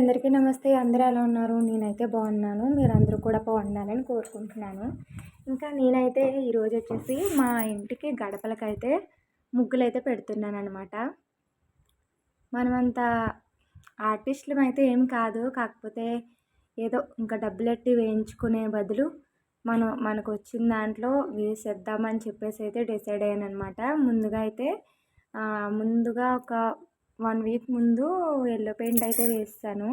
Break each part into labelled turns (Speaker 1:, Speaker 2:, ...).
Speaker 1: అందరికీ నమస్తే. అందరూ ఎలా ఉన్నారు? నేనైతే బాగున్నాను. మీరందరూ కూడా బాగుండాలని కోరుకుంటున్నాను. ఇంకా నేనైతే ఈరోజొచ్చేసి మా ఇంటికి గడపలకైతే ముగ్గులైతే పెడుతున్నాననమాట. మనమంతా ఆర్టిస్టులమైతే ఏం కాదు. కాకపోతే ఏదో ఇంకా డబ్బులెట్టి వేయించుకునే బదులు మనకొచ్చిన దాంట్లో వేసేద్దామని చెప్పేసి అయితే డిసైడ్ అయ్యాననమాట. ముందుగా ఒక 1 వీక్ ముందు యెల్లో పెయింట్ అయితే వేసేసాను.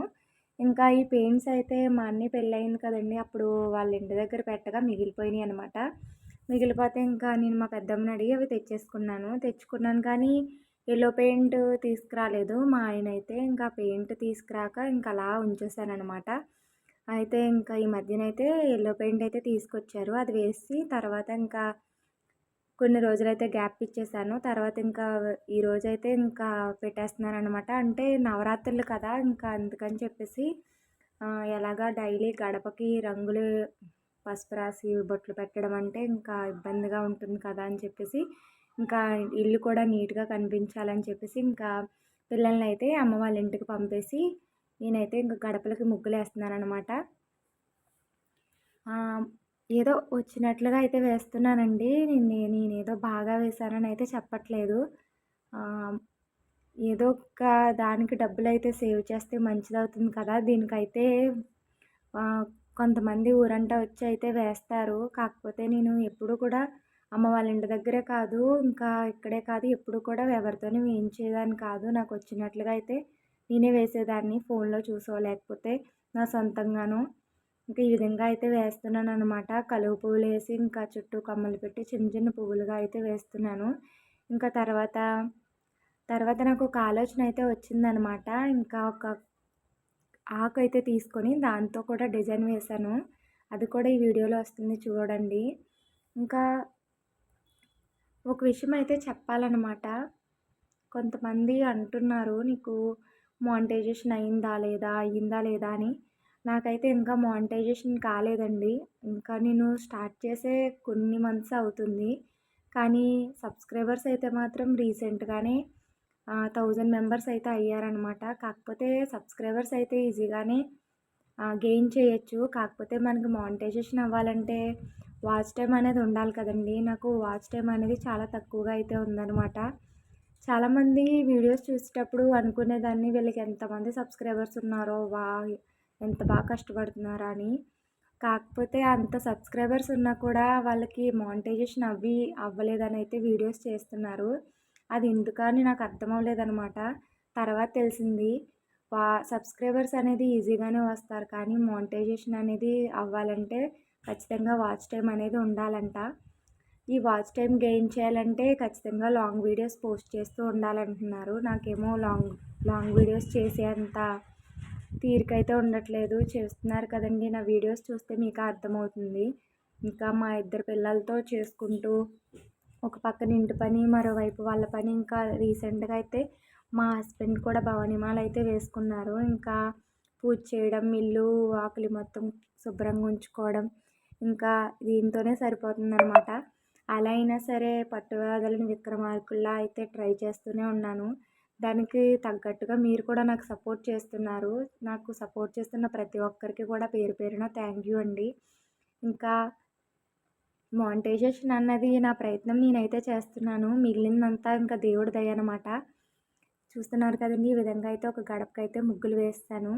Speaker 1: ఇంకా ఈ పెయింట్స్ అయితే మా అన్నయ్య పెళ్ళయింది కదండీ! అప్పుడు వాళ్ళ ఇంటి దగ్గర పెట్టగా మిగిలిపోయినాయి అనమాట. మిగిలిపోతే ఇంకా నేను మా పెద్దమ్మని అడిగి అవి తెచ్చుకున్నాను కానీ యెల్లో పెయింట్ తీసుకురాలేదు. మా ఆయన అయితే ఇంకా పెయింట్ తీసుకురాక ఇంకా అలా ఉంచేసాననమాట. అయితే ఇంకా ఈ మధ్యనైతే యెల్లో పెయింట్ అయితే తీసుకొచ్చారు. అది వేసి తర్వాత ఇంకా కొన్ని రోజులైతే గ్యాప్ ఇచ్చేసాను. తర్వాత ఇంకా ఈరోజైతే ఇంకా పెట్టేస్తున్నాననమాట. అంటే నవరాత్రులు కదా! ఇంకా అందుకని చెప్పేసి ఎలాగా డైలీ గడపకి రంగులు పసుపు రాసి బొట్లు పెట్టడం అంటే ఇంకా ఇబ్బందిగా ఉంటుంది కదా అని చెప్పేసి, ఇంకా ఇల్లు కూడా నీట్‌గా కనిపించాలని చెప్పేసి ఇంకా పిల్లల్నైతే అమ్మ వాళ్ళ ఇంటికి పంపేసి నేనైతే ఇంక గడపలకి ముగ్గులేస్తున్నాననమాట. ఏదో వచ్చినట్లుగా అయితే వేస్తున్నానండి. నేనేదో బాగా వేశానని అయితే చెప్పట్లేదు. ఏదో ఒక దానికి డబ్బులైతే సేవ్ చేస్తే మంచిదవుతుంది కదా! దీనికైతే కొంతమంది ఊరంతా వచ్చి అయితే వేస్తారు. కాకపోతే నేను ఎప్పుడు కూడా అమ్మ వాళ్ళ ఇంటి దగ్గరే కాదు, ఇంకా ఇక్కడే కాదు, ఎప్పుడు కూడా ఎవరితోని వేయించేదాన్ని కాదు. నాకొచ్చినట్లుగా అయితే నేనే వేసేదాన్ని ఫోన్‌లో చూసో, లేకపోతే నా సొంతంగానో. ఇంకా ఈ విధంగా అయితే వేస్తున్నాననమాట. కలువ పువ్వులేసి ఇంకా చుట్టూ కమ్మలు పెట్టి చిన్న చిన్న పువ్వులుగా అయితే వేస్తున్నాను. ఇంకా తర్వాత నాకు ఒక ఆలోచన అయితే వచ్చిందనమాట. ఇంకా ఒక ఆకు అయితే తీసుకొని దాంతో కూడా డిజైన్ వేశాను. అది కూడా ఈ వీడియోలో వస్తుంది చూడండి. ఇంకా ఒక విషయం అయితే చెప్పాలనమాట. కొంతమంది అంటున్నారు, నీకు మానిటైజేషన్ అయిందా లేదా అని. నాకైతే ఇంకా మానిటైజేషన్ కాలేదండి. ఇంకా నేను స్టార్ట్ చేసే కొన్ని మంత్స్ అవుతుంది. కానీ సబ్స్క్రైబర్స్ అయితే మాత్రం రీసెంట్‌గానే 1000 మెంబర్స్ అయితే అయ్యారనమాట. కాకపోతే సబ్స్క్రైబర్స్ అయితే ఈజీగానే గెయిన్ చేయొచ్చు. కాకపోతే మనకి మానిటైజేషన్ అవ్వాలంటే వాచ్ టైమ్ అనేది ఉండాలి కదండీ! నాకు వాచ్ టైమ్ అనేది చాలా తక్కువగా అయితే ఉందనమాట. చాలామంది వీడియోస్ చూసేటప్పుడు అనుకునేదాన్ని, వీళ్ళకి ఎంతమంది సబ్స్క్రైబర్స్ ఉన్నారో, ఎంత బాగా కష్టపడుతున్నారా అని. కాకపోతే అంత సబ్స్క్రైబర్స్ ఉన్నా కూడా వాళ్ళకి మానిటైజేషన్ అవ్వలేదని అయితే వీడియోస్ చేస్తున్నారు. అది ఎందుకని నాకు అర్థం అవ్వలేదనమాట. తర్వాత తెలిసింది. సబ్స్క్రైబర్స్ అనేది ఈజీగానే వస్తారు, కానీ మానిటైజేషన్ అనేది అవ్వాలంటే ఖచ్చితంగా వాచ్ టైం అనేది ఉండాలంట. ఈ వాచ్ టైం గెయిన్ చేయాలంటే ఖచ్చితంగా లాంగ్ వీడియోస్ పోస్ట్ చేస్తూ ఉండాలంటున్నారు. నాకేమో లాంగ్ వీడియోస్ చేసేంత తీరికైతే ఉండట్లేదు. చేస్తున్నారు కదండీ, నా వీడియోస్ చూస్తే మీకు అర్థమవుతుంది. ఇంకా మా ఇద్దరు పిల్లలతో చేసుకుంటూ ఒక పక్కన ఇంటి పని, మరోవైపు వాళ్ళ పని. ఇంకా రీసెంట్‌గా అయితే మా హస్బెండ్ కూడా భవనిమాల అయితే వేసుకున్నారు. ఇంకా పూజ చేయడం, ఇల్లు వాకిలి మొత్తం శుభ్రంగా ఉంచుకోవడం, ఇంకా దీంతోనే సరిపోతుందనమాట. అలా అయినా సరే పట్టువదలని విక్రమార్కుల్లా అయితే ట్రై చేస్తూనే ఉన్నాను. దానికి తగ్గట్టుగా మీరు కూడా నాకు సపోర్ట్ చేస్తున్నారు. నాకు సపోర్ట్ చేస్తున్న ప్రతి ఒక్కరికి కూడా పేరు పేరున థ్యాంక్ యూ అండి. ఇంకా మానిటైజేషన్ అన్నది నా ప్రయత్నం నేనైతే చేస్తున్నాను. మిగిలిందంతా ఇంకా దేవుడి దయ అనమాట. చూస్తున్నారు కదండీ, ఈ విధంగా అయితే ఒక గడపకైతే ముగ్గులు వేస్తాను.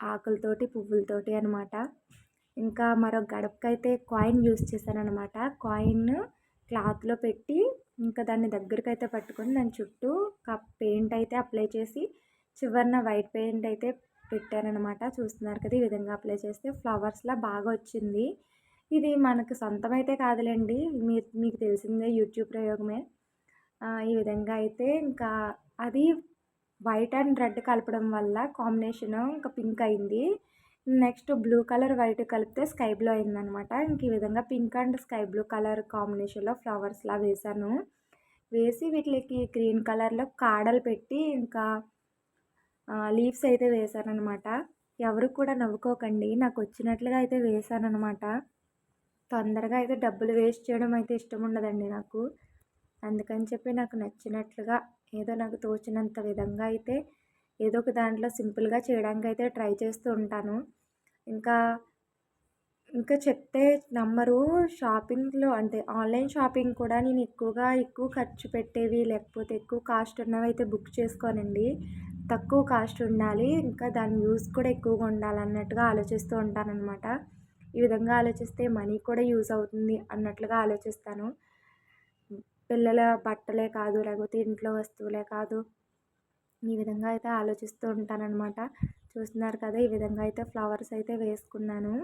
Speaker 1: ఆకులతోటి, పువ్వులతోటి అనమాట. ఇంకా మరో గడపకైతే కాయిన్ యూస్ చేశాననమాట. కాయిన్ క్లాత్లో పెట్టి ఇంకా దాన్ని దగ్గరకైతే పట్టుకొని దాని చుట్టూ పెయింట్ అయితే అప్లై చేసి చివరన వైట్ పెయింట్ అయితే పెట్టాననమాట. చూస్తున్నారు కదా, ఈ విధంగా అప్లై చేస్తే ఫ్లవర్స్లా బాగా వచ్చింది. ఇది మనకు సొంతమైతే కాదులేండి, మీకు తెలిసిందే, యూట్యూబ్ ప్రయోగమే. ఈ విధంగా అయితే ఇంకా అది వైట్ అండ్ రెడ్ కలపడం వల్ల కాంబినేషను ఇంకా పింక్ అయింది. నెక్స్ట్ బ్లూ కలర్ వైట్ కలిపితే స్కై బ్లూ అయిందనమాట. ఇంక ఈ విధంగా pink and sky blue colour కాంబినేషన్లో ఫ్లవర్స్లా వేశాను. వేసి వీటికి గ్రీన్ కలర్లో కాడలు పెట్టి ఇంకా లీవ్స్ అయితే వేశాననమాట. ఎవరు కూడా నవ్వుకోకండి, నాకు వచ్చినట్లుగా అయితే వేశాననమాట. తొందరగా అయితే డబ్బులు వేస్ట్ చేయడం అయితే ఇష్టం ఉండదండి నాకు. అందుకని చెప్పి నాకు నచ్చినట్లుగా ఏదో నాకు తోచినంత విధంగా అయితే ఏదో ఒక దాంట్లో సింపుల్గా చేయడానికైతే ట్రై చేస్తూ ఉంటాను. ఇంకా ఇంకా చెప్తే నమ్మరు. షాపింగ్‌లో అంటే ఆన్‌లైన్ షాపింగ్ కూడా నేను ఎక్కువ ఖర్చు పెట్టేవి లేకపోతే ఎక్కువ కాస్ట్ ఉన్నవైతే బుక్ చేసుకోనండి. తక్కువ కాస్ట్ ఉండాలి. ఇంకా దాని యూజ్ కూడా ఎక్కువగా ఉండాలన్నట్టుగా ఆలోచిస్తూ ఉంటాననమాట. ఈ విధంగా ఆలోచిస్తే మనీ కూడా యూజ్ అవుతుంది అన్నట్లుగా ఆలోచిస్తాను. పిల్లల బట్టలే కాదు, లేకపోతే ఇంట్లో వస్తువులే కాదు, ఈ విధంగా అయితే ఆలోచిస్తూ ఉంటాననమాట. చూస్తున్నారు కదా! ఈ విధంగా అయితే ఫ్లవర్స్ అయితే వేసుకున్నాను.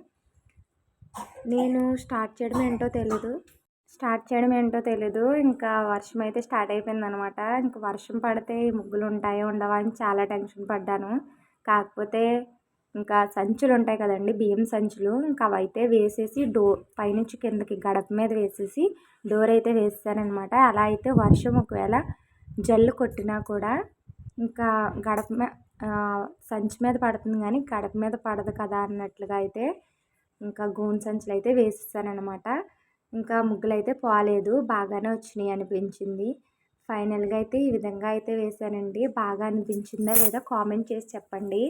Speaker 1: నేను స్టార్ట్ చేయడం ఏంటో తెలీదు. ఇంకా వర్షం అయితే స్టార్ట్ అయిపోయిందనమాట. ఇంక వర్షం పడితే ఈ ముగ్గులు ఉంటాయో ఉండవా అని చాలా టెన్షన్ పడ్డాను. కాకపోతే ఇంకా సంచులుంటాయి కదండీ! బియ్యం సంచులు. ఇంక అవైతే వేసేసి పైనుంచి కిందకి గడప మీద వేసేసి డోర్ అయితే వేసేసాననమాట. అలా అయితే వర్షం ఒకవేళ జల్లు కొట్టినా కూడా ఇంకా గడప మే సంచి మీద పడుతుంది గానీ గడప మీద పడదు కదా అన్నట్లుగా అయితే ఇంకా గోను సంచులైతే వేసేసాననమాట. ఇంకా ముగ్గులైతే పోలేదు. బాగానే వచ్చినాయి అనిపించింది. ఫైనల్‌గా అయితే ఈ విధంగా అయితే వేశానండి. బాగా అనిపించిందా లేదా కామెంట్ చేసి చెప్పండి.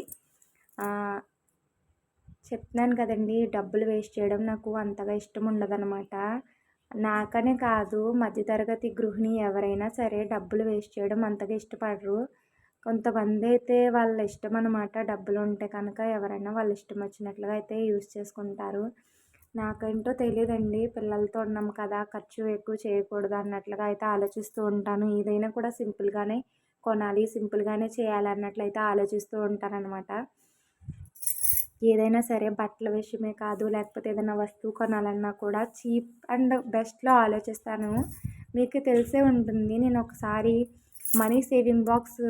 Speaker 1: చెప్తున్నాను కదండీ! డబ్బులు వేస్ట్ చేయడం నాకు అంతగా ఇష్టం ఉండదనమాట. నాకనే కాదు, మధ్యతరగతి గృహిణి ఎవరైనా సరే డబ్బులు వేస్ట్ చేయడం అంతగా ఇష్టపడరు. కొంతమందైతే వాళ్ళ ఇష్టం అనమాట. డబ్బులుంటే కనుక ఎవరైనా వాళ్ళ ఇష్టం వచ్చినట్లుగా అయితే యూజ్ చేసుకుంటారు. నాకేంటో తెలీదండి. పిల్లలతో ఉన్నాం కదా! ఖర్చు ఎక్కువ చేయకూడదు అన్నట్లుగా అయితే ఆలోచిస్తూ ఉంటాను. ఏదైనా కూడా సింపుల్‌గానే కొనాలి, సింపుల్‌గానే చేయాలి అన్నట్లయితే ఆలోచిస్తూ ఉంటాననమాట. ఏదైనా సరే బట్టల విషయమే కాదు, లేకపోతే ఏదైనా వస్తువు కొనాలన్నా కూడా చీప్ అండ్ బెస్ట్‌లో ఆలోచిస్తాను. మీకు తెలిసే ఉంటుంది. నేను ఒకసారి మనీ సేవింగ్ బాక్స్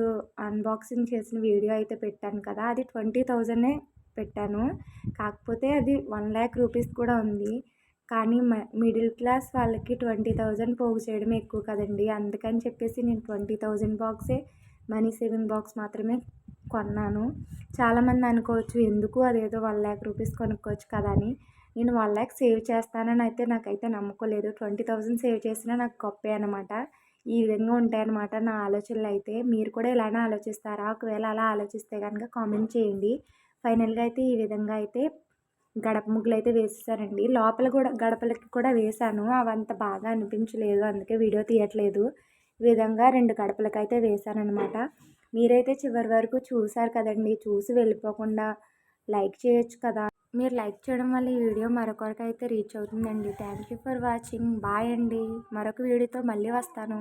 Speaker 1: అన్బాక్సింగ్ చేసిన వీడియో అయితే పెట్టాను కదా! అది 20,000 పెట్టాను. కాకపోతే అది 1,00,000 రూపీస్ కూడా ఉంది. కానీ మిడిల్ క్లాస్ వాళ్ళకి 20,000 పోగు చేయడమే ఎక్కువ కదండీ! అందుకని చెప్పేసి నేను 20,000 బాక్సే మనీ సేవింగ్ బాక్స్ మాత్రమే కొన్నాను. చాలామంది అనుకోవచ్చు ఎందుకు అదేదో 1,00,000 రూపీస్ కొనుక్కోవచ్చు కదా అని. నేను 1,00,000 సేవ్ చేస్తానని అయితే నాకైతే నమ్మకం లేదు. 20,000 సేవ్ చేసినా నాకు గొప్పే అనమాట. ఈ విధంగా ఉంటాయన్నమాట నా ఆలోచనలైతే. మీరు కూడా ఇలానే ఆలోచిస్తారా? ఒకవేళ అలా ఆలోచిస్తే గనుక కామెంట్ చేయండి. ఫైనల్‌గా అయితే ఈ విధంగా అయితే గడప ముగ్గులైతే వేసేసానండి. లోపల కూడా గడపలకి కూడా వేశాను. అవంత బాగా అనిపించలేదు. అందుకే వీడియో తీయట్లేదు. ఈ విధంగా 2 గడపలకైతే వేశాననమాట. మీరైతే చివరి వరకు చూసారు కదండీ! చూసి వెళ్ళిపోకుండా లైక్ చేయొచ్చు కదా! మీరు లైక్ చేయడం వల్ల ఈ వీడియో మరొకరికైతే రీచ్ అవుతుందండి. Thank you for watching. Bye అండి. మరొక వీడియోతో మళ్ళీ వస్తాను.